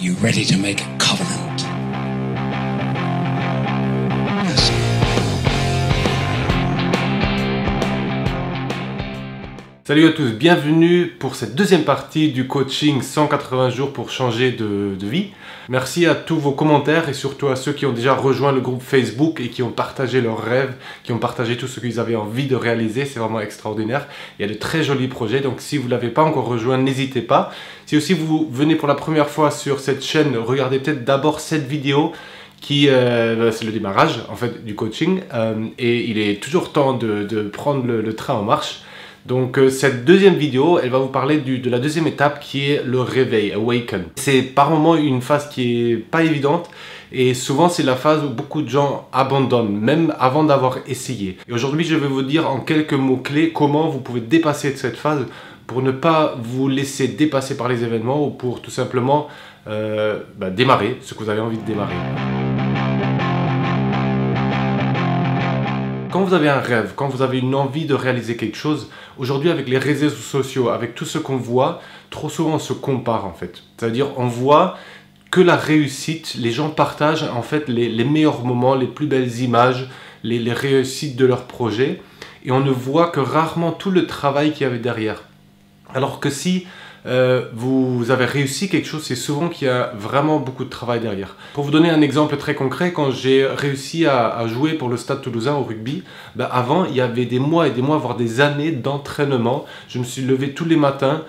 You ready to make a covenant? Yes. Salut à tous, bienvenue pour cette deuxième partie du coaching 180 jours pour changer de vie. Merci à tous vos commentaires et surtout à ceux qui ont déjà rejoint le groupe Facebook et qui ont partagé leurs rêves, qui ont partagé tout ce qu'ils avaient envie de réaliser. C'est vraiment extraordinaire. Il y a de très jolis projets, donc si vous ne l'avez pas encore rejoint, n'hésitez pas. Si aussi vous venez pour la première fois sur cette chaîne, regardez peut-être d'abord cette vidéo qui c'est le démarrage en fait du coaching et il est toujours temps de prendre le train en marche. Donc cette deuxième vidéo, elle va vous parler de la deuxième étape qui est le réveil, awaken. C'est par moments une phase qui est pas évidente et souvent c'est la phase où beaucoup de gens abandonnent, même avant d'avoir essayé. Et aujourd'hui je vais vous dire en quelques mots clés comment vous pouvez dépasser cette phase pour ne pas vous laisser dépasser par les événements ou pour tout simplement démarrer ce que vous avez envie de démarrer. Quand vous avez un rêve, quand vous avez une envie de réaliser quelque chose, aujourd'hui avec les réseaux sociaux, avec tout ce qu'on voit, trop souvent on se compare en fait. C'est-à-dire on voit que la réussite, les gens partagent en fait les meilleurs moments, les plus belles images, les réussites de leurs projets et on ne voit que rarement tout le travail qu'il y avait derrière. Alors que si vous avez réussi quelque chose, c'est souvent qu'il y a vraiment beaucoup de travail derrière. Pour vous donner un exemple très concret, quand j'ai réussi à jouer pour le Stade Toulousain au rugby, avant il y avait des mois et des mois, voire des années d'entraînement. Je me suis levé tous les matins,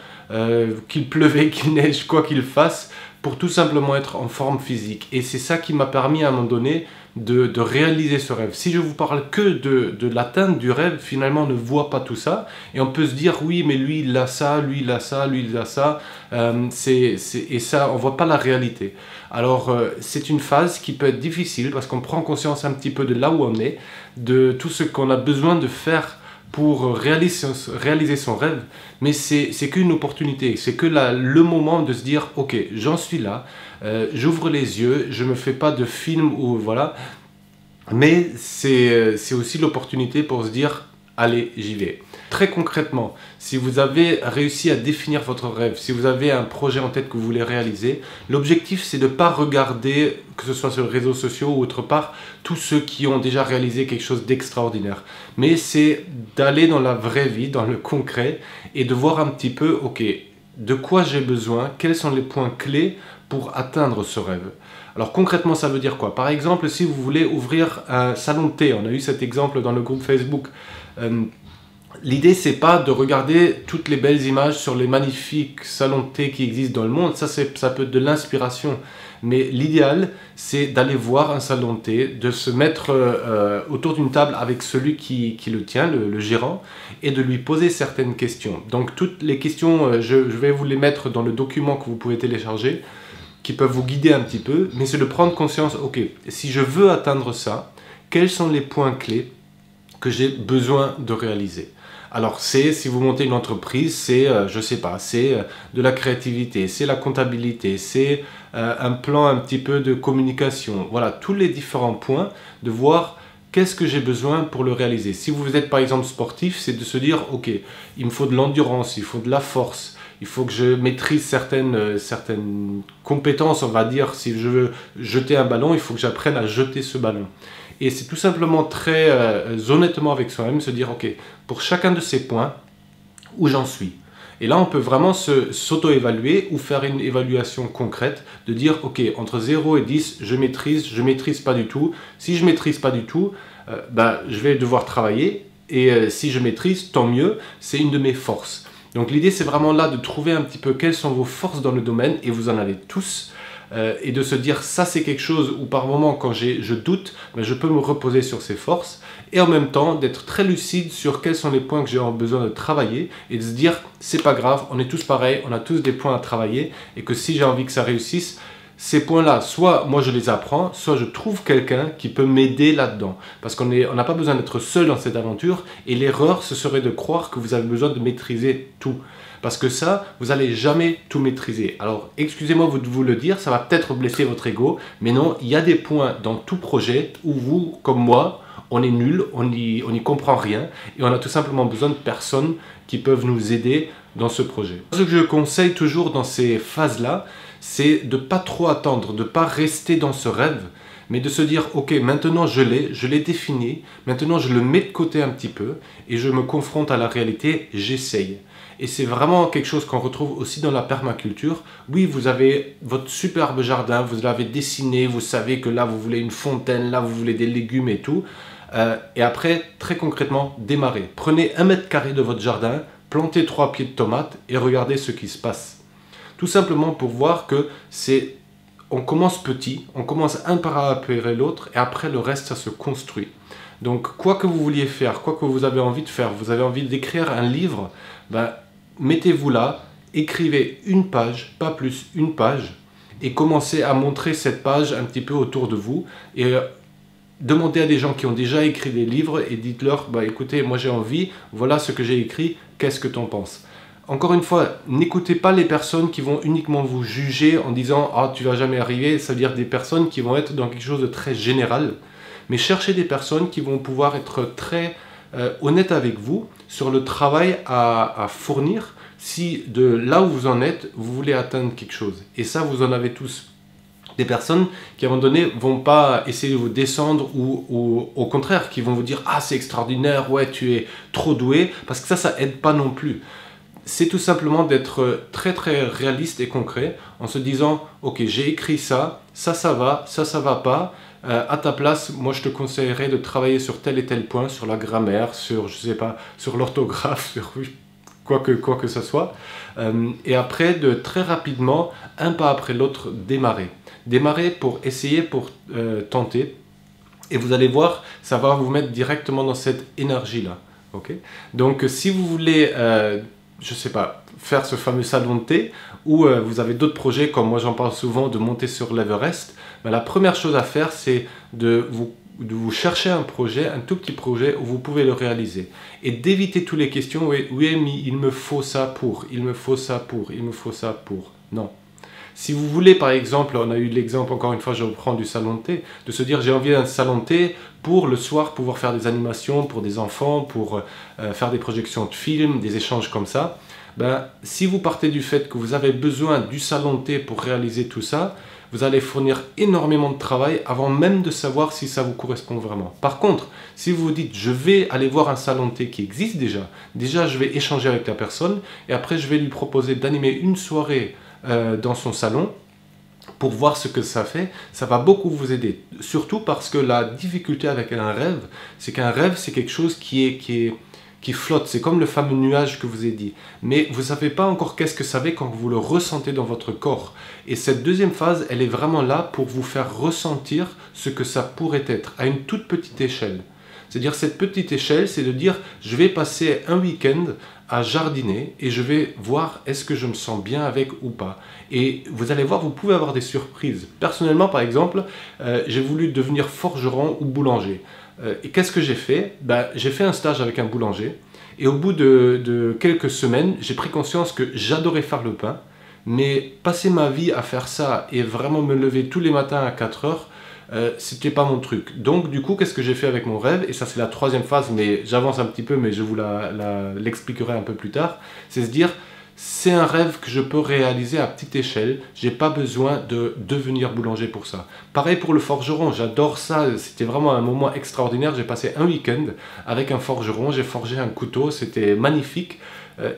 qu'il pleuvait, qu'il neige, quoi qu'il fasse, pour tout simplement être en forme physique. Et c'est ça qui m'a permis à un moment donné de réaliser ce rêve. Si je vous parle que de l'atteinte du rêve, finalement on ne voit pas tout ça. Et on peut se dire oui mais lui il a ça, lui il a ça, lui il a ça. Et ça on ne voit pas la réalité. Alors c'est une phase qui peut être difficile parce qu'on prend conscience un petit peu de là où on est, de tout ce qu'on a besoin de faire pour réaliser son rêve, mais c'est qu'une opportunité, c'est que le moment de se dire ok, j'en suis là, j'ouvre les yeux, je ne me fais pas de film ou voilà, mais c'est aussi l'opportunité pour se dire allez, j'y vais. Très concrètement, si vous avez réussi à définir votre rêve, si vous avez un projet en tête que vous voulez réaliser, l'objectif c'est de ne pas regarder, que ce soit sur les réseaux sociaux ou autre part, tous ceux qui ont déjà réalisé quelque chose d'extraordinaire. Mais c'est d'aller dans la vraie vie, dans le concret, et de voir un petit peu, ok, de quoi j'ai besoin, quels sont les points clés pour atteindre ce rêve. Alors concrètement, ça veut dire quoi? Par exemple, si vous voulez ouvrir un salon de thé, on a eu cet exemple dans le groupe Facebook, l'idée, c'est pas de regarder toutes les belles images sur les magnifiques salons de thé qui existent dans le monde. Ça peut être de l'inspiration. Mais l'idéal, c'est d'aller voir un salon de thé, de se mettre autour d'une table avec celui qui le tient, le gérant, et de lui poser certaines questions. Donc toutes les questions, je vais vous les mettre dans le document que vous pouvez télécharger, qui peuvent vous guider un petit peu. Mais c'est de prendre conscience, ok, si je veux atteindre ça, quels sont les points clés que j'ai besoin de réaliser? Alors si vous montez une entreprise, c'est, je sais pas, c'est de la créativité, c'est la comptabilité, c'est un plan un petit peu de communication. Voilà, tous les différents points, de voir qu'est-ce que j'ai besoin pour le réaliser. Si vous êtes par exemple sportif, c'est de se dire, ok, il me faut de l'endurance, il faut de la force, il faut que je maîtrise certaines compétences, on va dire. Si je veux jeter un ballon, il faut que j'apprenne à jeter ce ballon. Et c'est tout simplement très honnêtement avec soi-même se dire, ok, pour chacun de ces points, où j'en suis. Et là, on peut vraiment s'auto-évaluer ou faire une évaluation concrète, de dire, ok, entre 0 et 10, je maîtrise pas du tout. Si je maîtrise pas du tout, je vais devoir travailler. Et si je maîtrise, tant mieux, c'est une de mes forces. Donc l'idée, c'est vraiment là de trouver un petit peu quelles sont vos forces dans le domaine, et vous en avez tous. Et de se dire ça c'est quelque chose où par moment quand je doute, je peux me reposer sur ces forces et en même temps d'être très lucide sur quels sont les points que j'ai besoin de travailler et de se dire c'est pas grave, on est tous pareils, on a tous des points à travailler et que si j'ai envie que ça réussisse, ces points-là, soit moi je les apprends, soit je trouve quelqu'un qui peut m'aider là-dedans. Parce qu'on n'a pas besoin d'être seul dans cette aventure et l'erreur ce serait de croire que vous avez besoin de maîtriser tout. Parce que ça, vous n'allez jamais tout maîtriser. Alors, excusez-moi de vous le dire, ça va peut-être blesser votre ego, mais non, il y a des points dans tout projet où vous, comme moi, on est nul, on n'y comprend rien, et on a tout simplement besoin de personnes qui peuvent nous aider dans ce projet. Ce que je conseille toujours dans ces phases-là, c'est de pas trop attendre, de pas rester dans ce rêve, mais de se dire, ok, maintenant je l'ai défini, maintenant je le mets de côté un petit peu, et je me confronte à la réalité, j'essaye. Et c'est vraiment quelque chose qu'on retrouve aussi dans la permaculture. Oui, vous avez votre superbe jardin, vous l'avez dessiné, vous savez que là vous voulez une fontaine, là vous voulez des légumes et tout. Et après, très concrètement, démarrez. Prenez 1 mètre carré de votre jardin, plantez 3 pieds de tomates et regardez ce qui se passe. Tout simplement pour voir que on commence petit, on commence un par après l'autre et après le reste ça se construit. Donc quoi que vous vouliez faire, quoi que vous avez envie de faire, vous avez envie d'écrire un livre, ben, mettez-vous là, écrivez une page, pas plus, une page, et commencez à montrer cette page un petit peu autour de vous, et demandez à des gens qui ont déjà écrit des livres, et dites-leur, bah, écoutez, moi j'ai envie, voilà ce que j'ai écrit, qu'est-ce que tu en penses? Encore une fois, n'écoutez pas les personnes qui vont uniquement vous juger en disant « Ah, tu vas jamais arriver », ça veut dire des personnes qui vont être dans quelque chose de très général, mais cherchez des personnes qui vont pouvoir être très honnêtes avec vous sur le travail à fournir si de là où vous en êtes, vous voulez atteindre quelque chose. Et ça, vous en avez tous. Des personnes qui à un moment donné vont pas essayer de vous descendre ou au contraire qui vont vous dire « Ah, c'est extraordinaire, ouais, tu es trop doué », parce que ça aide pas non plus. C'est tout simplement d'être très très réaliste et concret en se disant « Ok, j'ai écrit ça, ça va, ça va pas. À ta place, moi je te conseillerais de travailler sur tel et tel point, sur la grammaire, sur, je sais pas, sur l'orthographe, sur quoi que ce soit. Et après, de très rapidement, un pas après l'autre, démarrer. Démarrer pour essayer, pour tenter. Et vous allez voir, ça va vous mettre directement dans cette énergie-là. Okay. Donc si vous voulez... je sais pas, faire ce fameux salon de thé, ou vous avez d'autres projets, comme moi j'en parle souvent, de monter sur l'Everest, ben, la première chose à faire, c'est de vous chercher un projet, un tout petit projet où vous pouvez le réaliser. Et d'éviter toutes les questions, oui, mais il me faut ça pour, il me faut ça pour, il me faut ça pour. Non. Si vous voulez, par exemple, on a eu l'exemple, encore une fois, je reprends du salon de thé, de se dire j'ai envie d'un salon de thé pour le soir pouvoir faire des animations pour des enfants, pour faire des projections de films, des échanges comme ça. Ben, si vous partez du fait que vous avez besoin du salon de thé pour réaliser tout ça, vous allez fournir énormément de travail avant même de savoir si ça vous correspond vraiment. Par contre, si vous vous dites je vais aller voir un salon de thé qui existe déjà je vais échanger avec la personne et après je vais lui proposer d'animer une soirée dans son salon pour voir ce que ça fait, ça va beaucoup vous aider. Surtout parce que la difficulté avec un rêve, c'est qu'un rêve c'est quelque chose qui flotte, c'est comme le fameux nuage que je vous ai dit. Mais vous ne savez pas encore qu'est-ce que ça fait quand vous le ressentez dans votre corps. Et cette deuxième phase, elle est vraiment là pour vous faire ressentir ce que ça pourrait être, à une toute petite échelle. C'est-à-dire cette petite échelle, c'est de dire je vais passer un week-end à jardiner et je vais voir est-ce que je me sens bien avec ou pas. Et vous allez voir, vous pouvez avoir des surprises. Personnellement, par exemple, j'ai voulu devenir forgeron ou boulanger. Et qu'est-ce que j'ai fait? J'ai fait un stage avec un boulanger et au bout de quelques semaines, j'ai pris conscience que j'adorais faire le pain, mais passer ma vie à faire ça et vraiment me lever tous les matins à 4 heures, c'était pas mon truc. Donc du coup, qu'est-ce que j'ai fait avec mon rêve? Et ça c'est la troisième phase, mais j'avance un petit peu, mais je vous l'expliquerai un peu plus tard. C'est se dire, c'est un rêve que je peux réaliser à petite échelle. J'ai pas besoin de devenir boulanger pour ça. Pareil pour le forgeron, j'adore ça. C'était vraiment un moment extraordinaire. J'ai passé un week-end avec un forgeron. J'ai forgé un couteau. C'était magnifique.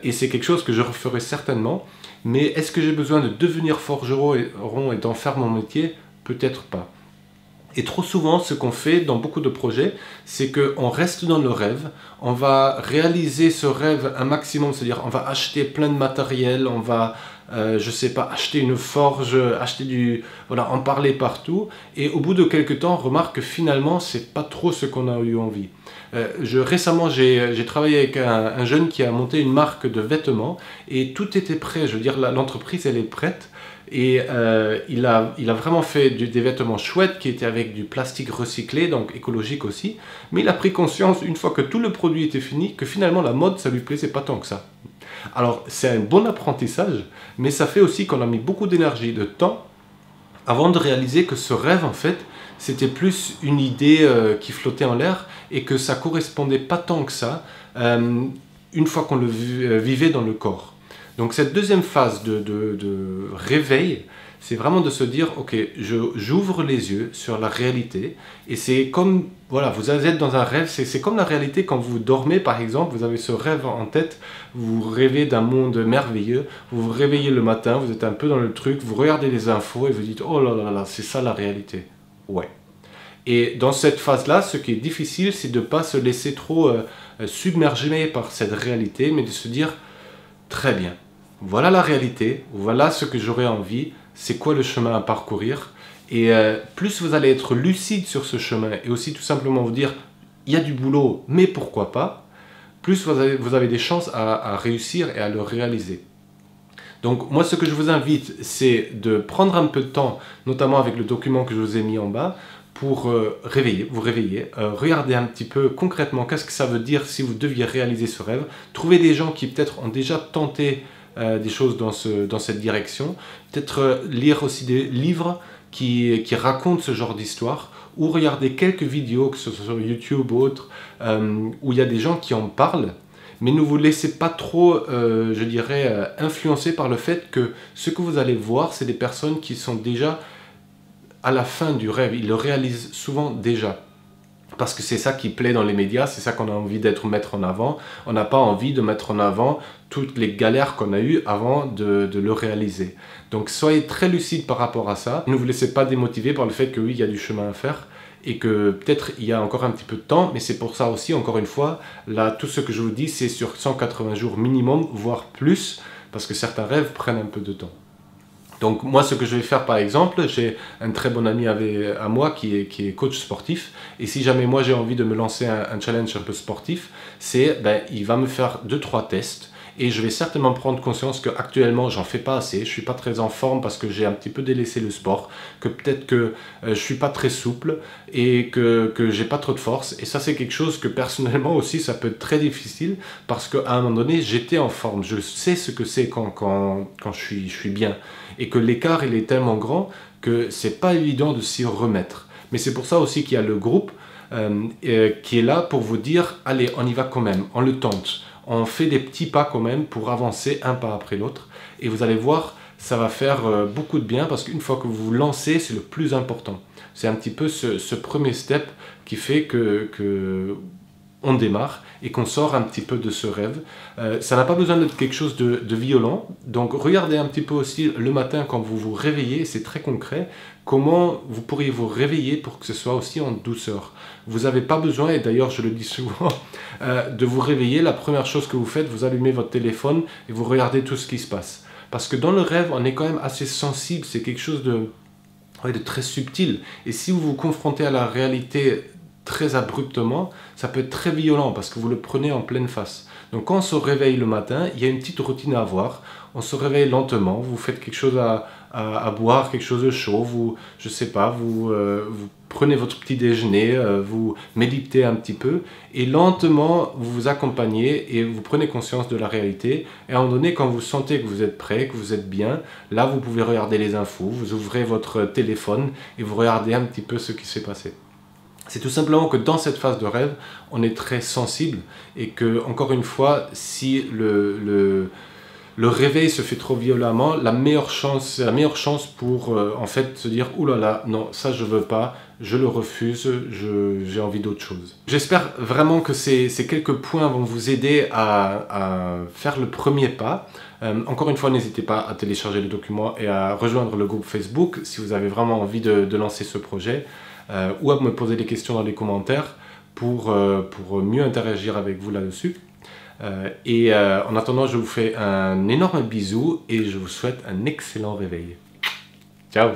Et c'est quelque chose que je referai certainement. Mais est-ce que j'ai besoin de devenir forgeron et d'en faire mon métier? Peut-être pas. Et trop souvent, ce qu'on fait dans beaucoup de projets, c'est qu'on reste dans le rêve, on va réaliser ce rêve un maximum, c'est-à-dire on va acheter plein de matériel, on va, je sais pas, acheter une forge, voilà, en parler partout, et au bout de quelques temps, on remarque que finalement, c'est pas trop ce qu'on a eu envie. Récemment, j'ai travaillé avec un jeune qui a monté une marque de vêtements, et tout était prêt, je veux dire, l'entreprise, elle est prête. Et il a vraiment fait des vêtements chouettes qui étaient avec du plastique recyclé, donc écologique aussi. Mais il a pris conscience, une fois que tout le produit était fini, que finalement la mode, ça lui plaisait pas tant que ça. Alors c'est un bon apprentissage, mais ça fait aussi qu'on a mis beaucoup d'énergie, de temps, avant de réaliser que ce rêve, en fait, c'était plus une idée qui flottait en l'air et que ça correspondait pas tant que ça, une fois qu'on le vivait dans le corps. Donc cette deuxième phase de réveil, c'est vraiment de se dire, ok, j'ouvre les yeux sur la réalité, et c'est comme, voilà, vous êtes dans un rêve, c'est comme la réalité quand vous dormez par exemple, vous avez ce rêve en tête, vous rêvez d'un monde merveilleux, vous vous réveillez le matin, vous êtes un peu dans le truc, vous regardez les infos et vous dites, oh là là là, c'est ça la réalité. Ouais. Et dans cette phase-là, ce qui est difficile, c'est de ne pas se laisser trop submerger par cette réalité, mais de se dire, très bien, voilà la réalité, voilà ce que j'aurais envie, c'est quoi le chemin à parcourir. Et plus vous allez être lucide sur ce chemin, et aussi tout simplement vous dire, il y a du boulot, mais pourquoi pas, plus vous avez des chances à réussir et à le réaliser. Donc moi, ce que je vous invite, c'est de prendre un peu de temps, notamment avec le document que je vous ai mis en bas, pour vous réveiller, regarder un petit peu concrètement qu'est-ce que ça veut dire si vous deviez réaliser ce rêve, trouver des gens qui peut-être ont déjà tenté des choses dans cette direction, peut-être lire aussi des livres qui racontent ce genre d'histoire, ou regarder quelques vidéos, que ce soit sur YouTube ou autre, où il y a des gens qui en parlent, mais ne vous laissez pas trop, je dirais, influencer par le fait que ce que vous allez voir, c'est des personnes qui sont déjà à la fin du rêve, ils le réalisent souvent déjà. Parce que c'est ça qui plaît dans les médias, c'est ça qu'on a envie mettre en avant. On n'a pas envie de mettre en avant toutes les galères qu'on a eues avant de le réaliser. Donc soyez très lucide par rapport à ça. Ne vous laissez pas démotiver par le fait que oui, il y a du chemin à faire et que peut-être il y a encore un petit peu de temps, mais c'est pour ça aussi, encore une fois, là, tout ce que je vous dis, c'est sur 180 jours minimum, voire plus, parce que certains rêves prennent un peu de temps. Donc moi, ce que je vais faire par exemple, j'ai un très bon ami à moi qui est coach sportif, et si jamais moi j'ai envie de me lancer un challenge un peu sportif, c'est il va me faire 2-3 tests, et je vais certainement prendre conscience qu'actuellement j'en fais pas assez, je suis pas très en forme parce que j'ai un petit peu délaissé le sport, que peut-être que je suis pas très souple et que j'ai pas trop de force, et ça c'est quelque chose que personnellement aussi ça peut être très difficile parce qu'à un moment donné j'étais en forme, je sais ce que c'est quand je suis bien, et que l'écart il est tellement grand que c'est pas évident de s'y remettre. Mais c'est pour ça aussi qu'il y a le groupe qui est là pour vous dire allez, on y va quand même, on le tente, on fait des petits pas quand même pour avancer un pas après l'autre, et vous allez voir, ça va faire beaucoup de bien, parce qu'une fois que vous vous lancez, c'est le plus important. C'est un petit peu ce premier step qui fait que on démarre et qu'on sort un petit peu de ce rêve. Ça n'a pas besoin d'être quelque chose de violent, donc regardez un petit peu aussi le matin quand vous vous réveillez, c'est très concret, comment vous pourriez vous réveiller pour que ce soit aussi en douceur. Vous n'avez pas besoin, et d'ailleurs je le dis souvent, de vous réveiller, la première chose que vous faites, vous allumez votre téléphone et vous regardez tout ce qui se passe. Parce que dans le rêve, on est quand même assez sensible, c'est quelque chose de très subtil, et si vous vous confrontez à la réalité très abruptement, ça peut être très violent parce que vous le prenez en pleine face. Donc quand on se réveille le matin, il y a une petite routine à avoir. On se réveille lentement, vous faites quelque chose à boire, quelque chose de chaud, vous prenez votre petit déjeuner, vous méditez un petit peu, et lentement vous vous accompagnez et vous prenez conscience de la réalité. Et à un moment donné, quand vous sentez que vous êtes prêt, que vous êtes bien, là vous pouvez regarder les infos, vous ouvrez votre téléphone et vous regardez un petit peu ce qui s'est passé. C'est tout simplement que dans cette phase de rêve, on est très sensible, et que, encore une fois, si le réveil se fait trop violemment, c'est la meilleure chance pour en fait se dire « Ouh là là, non, ça je veux pas, je le refuse, j'ai envie d'autre chose ». J'espère vraiment que ces quelques points vont vous aider à faire le premier pas. Encore une fois, n'hésitez pas à télécharger le document et à rejoindre le groupe Facebook si vous avez vraiment envie de lancer ce projet. Ou à me poser des questions dans les commentaires pour mieux interagir avec vous là-dessus. En attendant, je vous fais un énorme bisou et je vous souhaite un excellent réveil. Ciao!